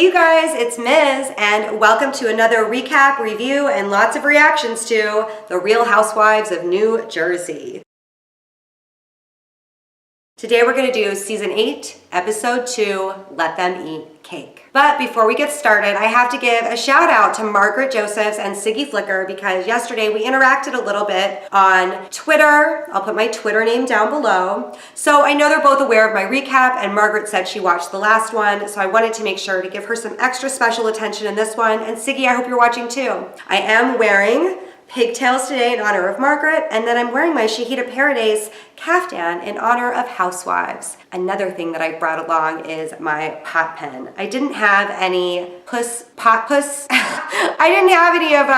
Hey you guys, it's Miz, and welcome to another recap, review, and lots of reactions to The Real Housewives of New Jersey. Today we're going to do Season 8, Episode 2, Let Them Eat Cake. But before we get started, I have to give a shout out to Margaret Josephs and Siggy Flicker because yesterday we interacted a little bit on Twitter. I'll put my Twitter name down below. So I know they're both aware of my recap, and Margaret said she watched the last one, so I wanted to make sure to give her some extra special attention in this one. And Siggy, I hope you're watching too. I am wearing pigtails today in honor of Margaret, and then I'm wearing my Shahida Paradise caftan in honor of Housewives. Another thing that I brought along is my pot pen. I didn't have any pot puss. I didn't have any of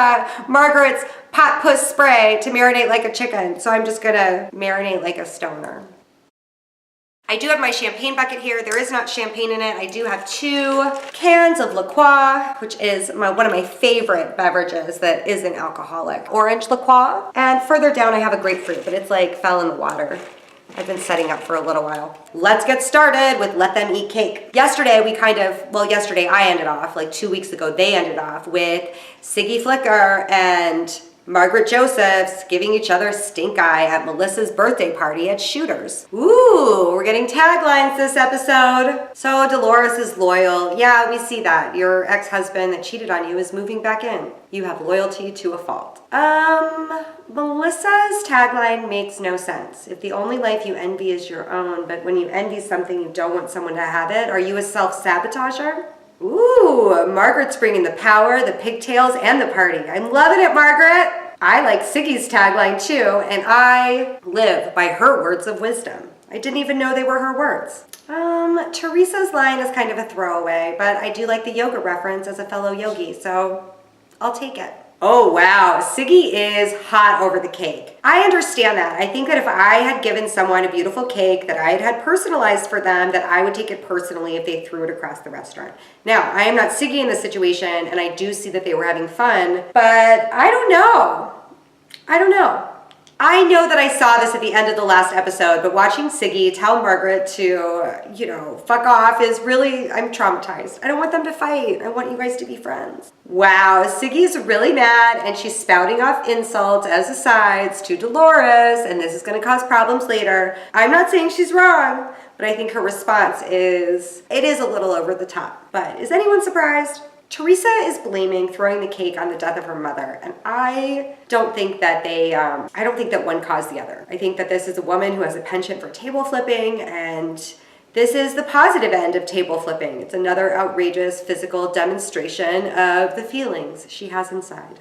Margaret's pot puss spray to marinate like a chicken, so I'm just gonna marinate like a stoner. I do have my champagne bucket here. There is not champagne in it. I do have 2 cans of La Croix, which is one of my favorite beverages that isn't alcoholic. Orange La Croix. And further down I have a grapefruit, but it's like fell in the water. I've been setting up for a little while. Let's get started with Let Them Eat Cake. Yesterday yesterday I ended off, like 2 weeks ago, they ended off with Siggy Flicker and Margaret Josephs giving each other stink eye at Melissa's birthday party at Shooters. Ooh, we're getting taglines this episode. So Dolores is loyal. Yeah, we see that. Your ex-husband that cheated on you is moving back in. You have loyalty to a fault. Melissa's tagline makes no sense. If the only life you envy is your own, but when you envy something, you don't want someone to have it, are you a self-sabotager? Ooh, Margaret's bringing the power, the pigtails, and the party. I'm loving it, Margaret. I like Siggy's tagline too, and I live by her words of wisdom. I didn't even know they were her words. Teresa's line is kind of a throwaway, but I do like the yoga reference as a fellow yogi, so I'll take it. Oh wow, Siggy is hot over the cake. I understand that. I think that if I had given someone a beautiful cake that I had personalized for them, that I would take it personally if they threw it across the restaurant. Now, I am not Siggy in this situation, and I do see that they were having fun, but I don't know. I know that I saw this at the end of the last episode, but watching Siggy tell Margaret to, fuck off is really, I'm traumatized. I don't want them to fight. I want you guys to be friends. Wow, Siggy's really mad, and she's spouting off insults as asides to Dolores, and this is going to cause problems later. I'm not saying she's wrong, but I think her response is a little over the top. But is anyone surprised? Teresa is blaming throwing the cake on the death of her mother, and I don't think that I don't think that one caused the other. I think that this is a woman who has a penchant for table flipping, and this is the positive end of table flipping. It's another outrageous physical demonstration of the feelings she has inside.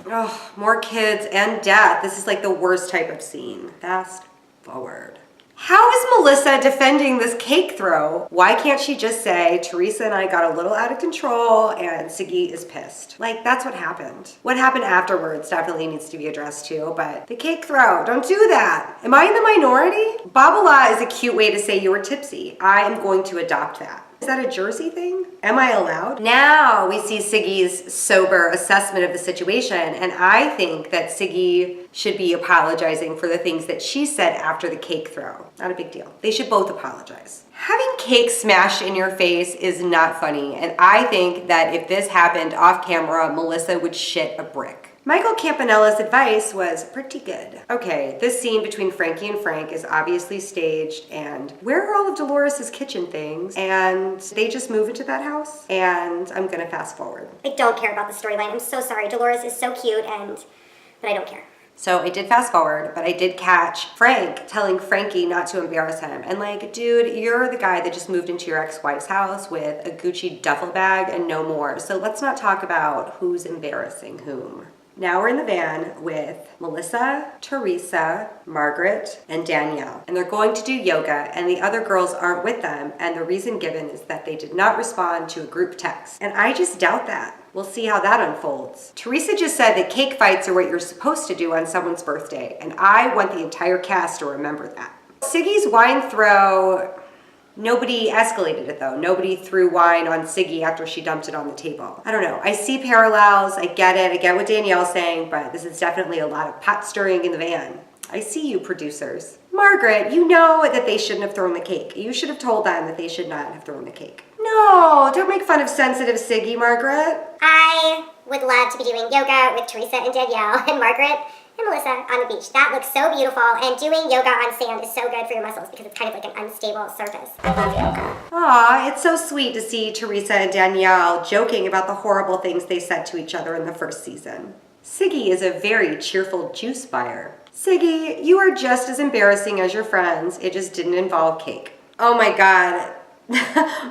Oh, more kids and death. This is like the worst type of scene. Fast forward. How is Melissa defending this cake throw? Why can't she just say, Teresa and I got a little out of control and Siggy is pissed? Like, that's what happened. What happened afterwards definitely needs to be addressed too, but the cake throw, don't do that. Am I in the minority? Babala is a cute way to say you were tipsy. I am going to adopt that. Is that a Jersey thing? Am I allowed? Now we see Siggy's sober assessment of the situation, and I think that Siggy should be apologizing for the things that she said after the cake throw. Not a big deal. They should both apologize. Having cake smashed in your face is not funny, and I think that if this happened off camera, Melissa would shit a brick. Michael Campanella's advice was pretty good. Okay, this scene between Frankie and Frank is obviously staged, and where are all of Dolores' kitchen things? And they just move into that house, and I'm gonna fast forward. I don't care about the storyline. I'm so sorry. Dolores is so cute, but I don't care. So I did fast forward, but I did catch Frank telling Frankie not to embarrass him. And like, dude, you're the guy that just moved into your ex-wife's house with a Gucci duffel bag and no more. So let's not talk about who's embarrassing whom. Now we're in the van with Melissa, Teresa, Margaret, and Danielle. And they're going to do yoga, and the other girls aren't with them. And the reason given is that they did not respond to a group text. And I just doubt that. We'll see how that unfolds. Teresa just said that cake fights are what you're supposed to do on someone's birthday, and I want the entire cast to remember that. Siggy's wine throw, nobody escalated it though. Nobody threw wine on Siggy after she dumped it on the table. I don't know. I see parallels. I get it. I get what Danielle's saying, but this is definitely a lot of pot stirring in the van. I see you, producers. Margaret, you know that they shouldn't have thrown the cake. You should have told them that they should not have thrown the cake. No, No, don't make fun of sensitive Siggy, Margaret. I would love to be doing yoga with Teresa and Danielle and Margaret and Melissa on the beach. That looks so beautiful, and doing yoga on sand is so good for your muscles because it's kind of like an unstable surface. I love yoga. Aw, it's so sweet to see Teresa and Danielle joking about the horrible things they said to each other in the first season. Siggy is a very cheerful juice buyer. Siggy, you are just as embarrassing as your friends. It just didn't involve cake. Oh my God.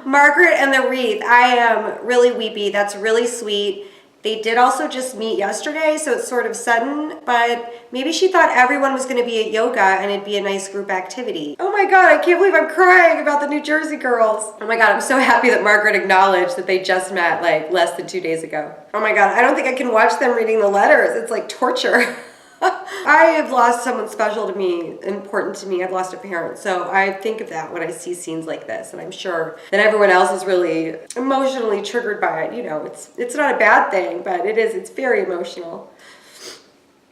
Margaret and the wreath. I am really weepy. That's really sweet. They did also just meet yesterday, so it's sort of sudden, but maybe she thought everyone was going to be at yoga and it'd be a nice group activity. Oh my God, I can't believe I'm crying about the New Jersey girls. Oh my God, I'm so happy that Margaret acknowledged that they just met like less than 2 days ago. Oh my God, I don't think I can watch them reading the letters. It's like torture. I have lost someone special to me, important to me. I've lost a parent. So I think of that when I see scenes like this. And I'm sure that everyone else is really emotionally triggered by it. You know, it's not a bad thing, but it's very emotional.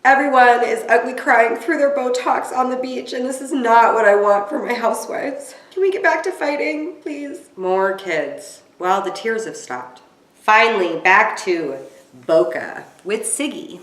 Everyone is ugly crying through their Botox on the beach, and this is not what I want for my housewives. Can we get back to fighting, please? More kids. Well, the tears have stopped. Finally, back to Boca with Siggy.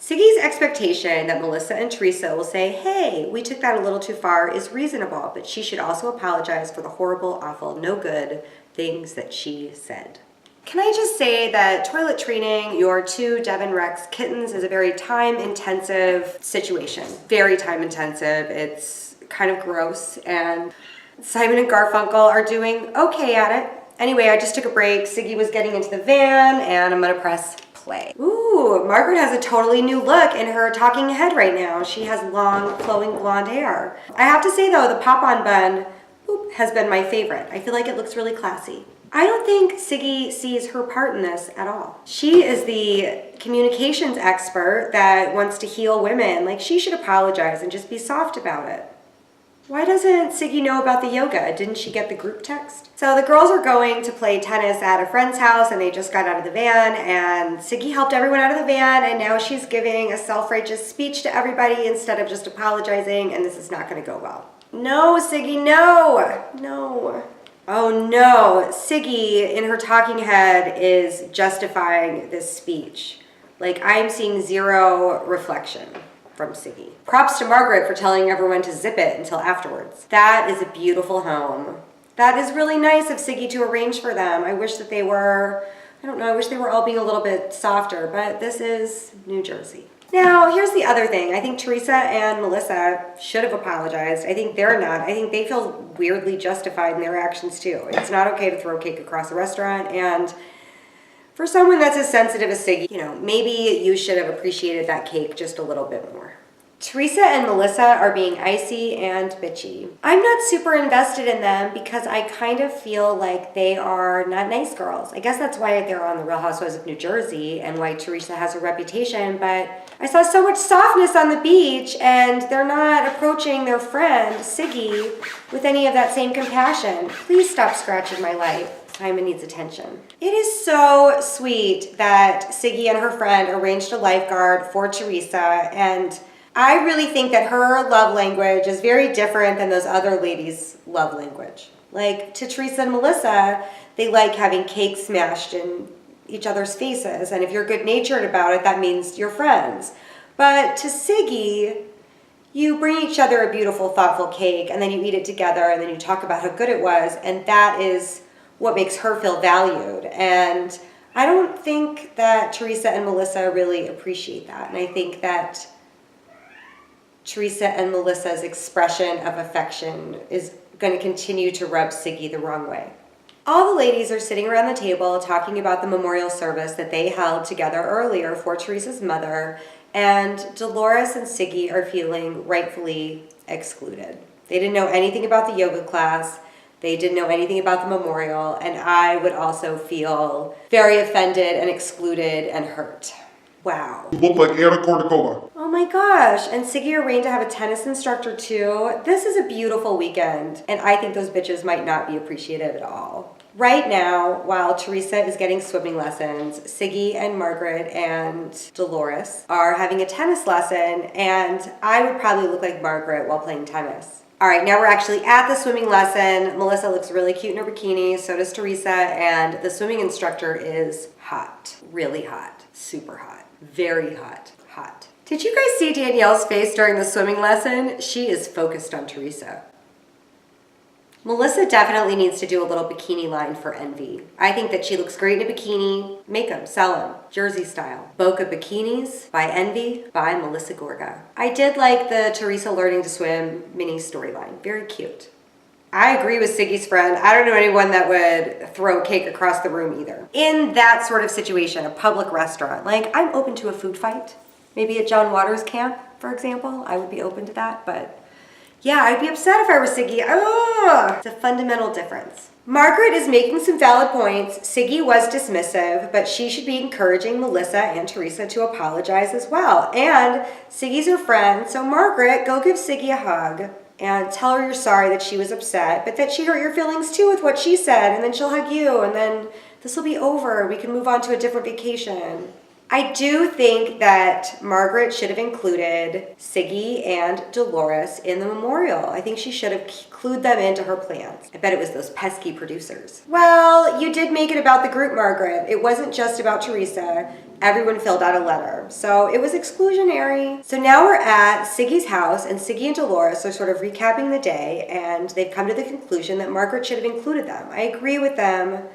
Siggy's expectation that Melissa and Teresa will say, hey, we took that a little too far is reasonable, but she should also apologize for the horrible, awful, no good things that she said. Can I just say that toilet training your 2 Devon Rex kittens is a very time-intensive situation. Very time-intensive. It's kind of gross, and Simon and Garfunkel are doing okay at it. Anyway, I just took a break. Siggy was getting into the van, and I'm gonna press play. Ooh, Margaret has a totally new look in her talking head right now. She has long, flowing blonde hair. I have to say though, the pop-on bun has been my favorite. I feel like it looks really classy. I don't think Siggy sees her part in this at all. She is the communications expert that wants to heal women. Like, she should apologize and just be soft about it. Why doesn't Siggy know about the yoga? Didn't she get the group text? So the girls are going to play tennis at a friend's house, and they just got out of the van, and Siggy helped everyone out of the van, and now she's giving a self-righteous speech to everybody instead of just apologizing, and this is not going to go well. No, Siggy, no! No. Oh no, Siggy in her talking head is justifying this speech. Like, I'm seeing zero reflection from Siggy. Props to Margaret for telling everyone to zip it until afterwards. That is a beautiful home. That is really nice of Siggy to arrange for them. I wish that they were, I don't know, I wish they were all being a little bit softer, but this is New Jersey. Now, here's the other thing. I think Teresa and Melissa should have apologized. I think they're not. I think they feel weirdly justified in their actions too. It's not okay to throw cake across a restaurant, and for someone that's as sensitive as Siggy, you know, maybe you should have appreciated that cake just a little bit more. Teresa and Melissa are being icy and bitchy. I'm not super invested in them because I kind of feel like they are not nice girls. I guess that's why they're on the Real Housewives of New Jersey and why Teresa has a reputation, but I saw so much softness on the beach, and they're not approaching their friend, Siggy, with any of that same compassion. Please stop scratching my life. Simon needs attention. It is so sweet that Siggy and her friend arranged a lifeguard for Teresa, and I really think that her love language is very different than those other ladies' love language. Like, to Teresa and Melissa, they like having cake smashed in each other's faces, and if you're good-natured about it, that means you're friends. But to Siggy, you bring each other a beautiful, thoughtful cake, and then you eat it together, and then you talk about how good it was, and that is what makes her feel valued. And I don't think that Teresa and Melissa really appreciate that, and I think that Teresa and Melissa's expression of affection is going to continue to rub Siggy the wrong way. All the ladies are sitting around the table talking about the memorial service that they held together earlier for Teresa's mother, and Dolores and Siggy are feeling rightfully excluded. They didn't know anything about the yoga class. They didn't know anything about the memorial, and I would also feel very offended and excluded and hurt. Wow. You look like Anna Kournikova. Oh my gosh, and Siggy arranged to have a tennis instructor too. This is a beautiful weekend, and I think those bitches might not be appreciative at all. Right now, while Teresa is getting swimming lessons, Siggy and Margaret and Dolores are having a tennis lesson, and I would probably look like Margaret while playing tennis. All right, now we're actually at the swimming lesson. Melissa looks really cute in her bikini, so does Teresa, and the swimming instructor is hot. Really hot. Super hot. Very hot. Hot. Did you guys see Danielle's face during the swimming lesson? She is focused on Teresa. Melissa definitely needs to do a little bikini line for Envy. I think that she looks great in a bikini. Make them, sell them, Jersey style. Boca bikinis by Envy by Melissa Gorga. I did like the Teresa learning to swim mini storyline. Very cute. I agree with Siggy's friend. I don't know anyone that would throw cake across the room either. In that sort of situation, a public restaurant, like I'm open to a food fight. Maybe at John Waters' camp, for example, I would be open to that, but yeah, I'd be upset if I were Siggy. Oh, it's a fundamental difference. Margaret is making some valid points. Siggy was dismissive, but she should be encouraging Melissa and Teresa to apologize as well. And Siggy's her friend, so Margaret, go give Siggy a hug and tell her you're sorry that she was upset, but that she hurt your feelings too with what she said, and then she'll hug you, and then this will be over. We can move on to a different vacation. I do think that Margaret should have included Siggy and Dolores in the memorial. I think she should have clued them into her plans. I bet it was those pesky producers. Well, you did make it about the group, Margaret. It wasn't just about Teresa. Everyone filled out a letter. So it was exclusionary. So now we're at Siggy's house, and Siggy and Dolores are sort of recapping the day, and they've come to the conclusion that Margaret should have included them. I agree with them.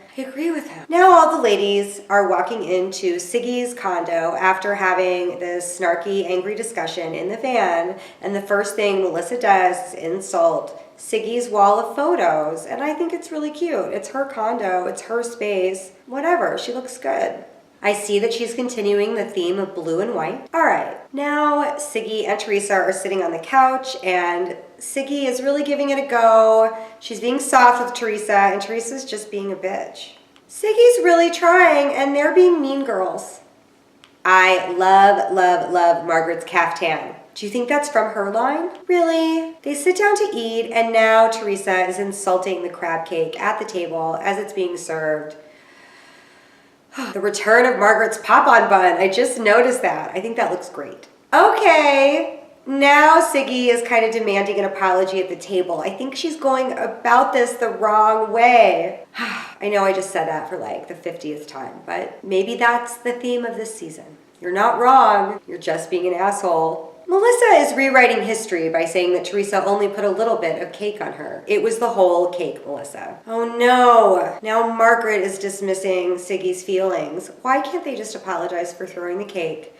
Now all the ladies are walking into Siggy's condo after having this snarky, angry discussion in the van, and the first thing Melissa does is insult Siggy's wall of photos, and I think it's really cute. It's her condo, it's her space, whatever, she looks good. I see that she's continuing the theme of blue and white. All right, now Siggy and Teresa are sitting on the couch, and Siggy is really giving it a go. She's being soft with Teresa, and Teresa's just being a bitch. Siggy's really trying, and they're being mean girls. I love, love, love Margaret's caftan. Do you think that's from her line? Really? They sit down to eat, and now Teresa is insulting the crab cake at the table as it's being served. The return of Margaret's pop-on bun. I just noticed that. I think that looks great. Okay, now Siggy is kind of demanding an apology at the table. I think she's going about this the wrong way. I know I just said that for like the 50th time, but maybe that's the theme of this season. You're not wrong. You're just being an asshole. Melissa is rewriting history by saying that Teresa only put a little bit of cake on her. It was the whole cake, Melissa. Oh no! Now Margaret is dismissing Siggy's feelings. Why can't they just apologize for throwing the cake?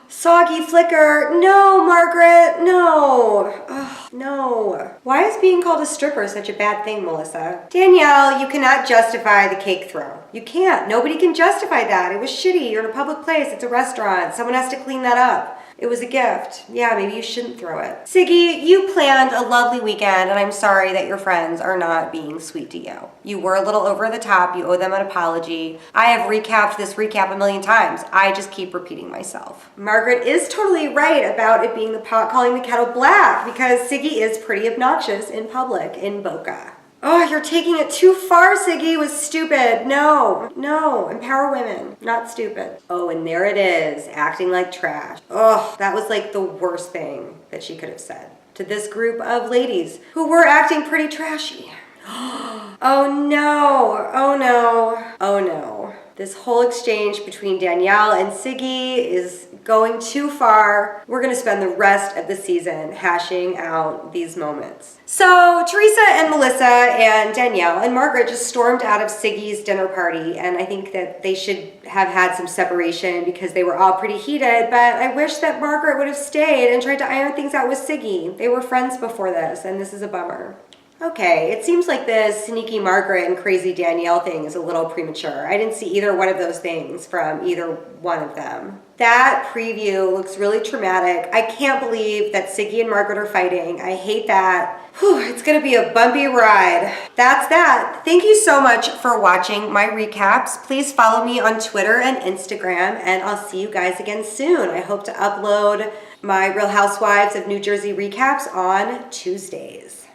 Soggy flicker. No, Margaret, no. Ugh, no. Why is being called a stripper such a bad thing, Melissa? Danielle, you cannot justify the cake throw. You can't. Nobody can justify that. It was shitty. You're in a public place. It's a restaurant. Someone has to clean that up. It was a gift. Yeah, maybe you shouldn't throw it. Siggy, you planned a lovely weekend, and I'm sorry that your friends are not being sweet to you. You were a little over the top. You owe them an apology. I have recapped this recap a million times. I just keep repeating myself. Margaret is totally right about it being the pot calling the kettle black, because Siggy is pretty obnoxious in public in Boca. Oh, you're taking it too far, Siggy. It was stupid. No, empower women, not stupid. Oh, and there it is, acting like trash. Oh, that was like the worst thing that she could have said to this group of ladies who were acting pretty trashy. Oh no, oh no, oh no. This whole exchange between Danielle and Siggy is going too far. We're gonna spend the rest of the season hashing out these moments. So Teresa and Melissa and Danielle and Margaret just stormed out of Siggy's dinner party, and I think that they should have had some separation because they were all pretty heated, but I wish that Margaret would have stayed and tried to iron things out with Siggy. They were friends before this, and this is a bummer. Okay, it seems like this sneaky Margaret and crazy Danielle thing is a little premature. I didn't see either one of those things from either one of them. That preview looks really traumatic. I can't believe that Siggy and Margaret are fighting. I hate that. Whew, it's gonna be a bumpy ride. That's that. Thank you so much for watching my recaps. Please follow me on Twitter and Instagram, and I'll see you guys again soon. I hope to upload my Real Housewives of New Jersey recaps on Tuesdays.